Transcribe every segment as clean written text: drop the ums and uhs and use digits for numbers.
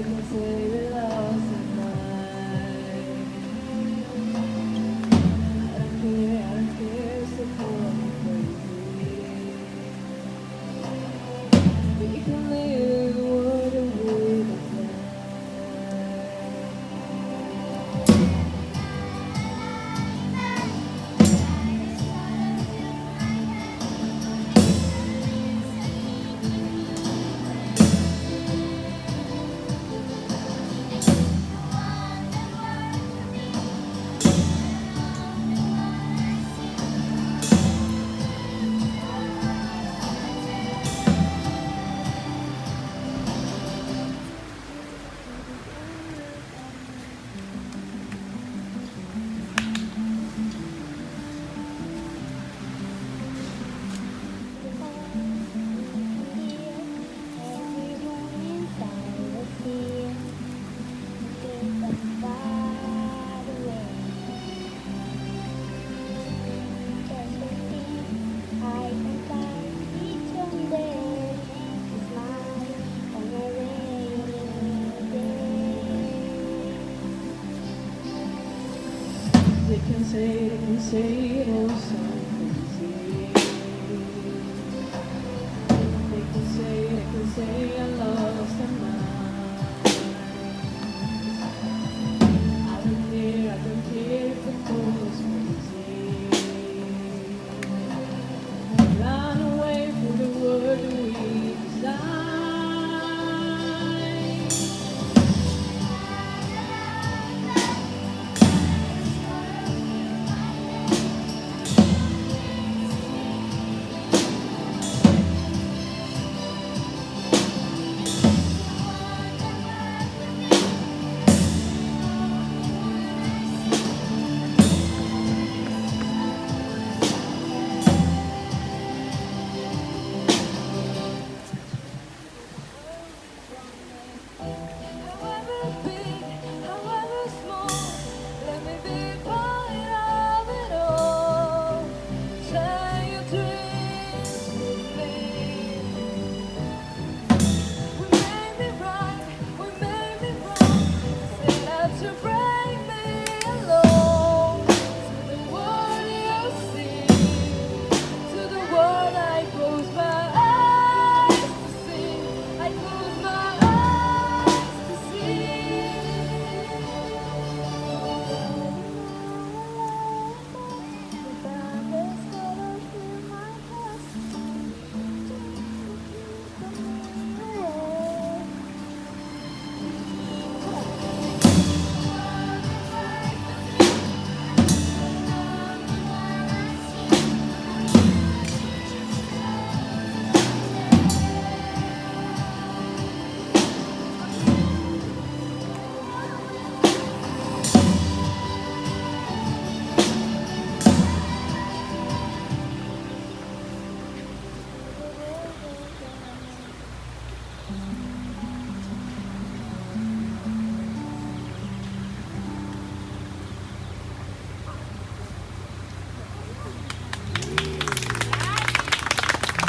can say we lost the night. I don't care, so call me crazy. We can live the world away the time. They can say it all so crazy. They can say I lost my mind. I don't care if the fool's crazy. Run away from the world we design.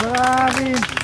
Bravi!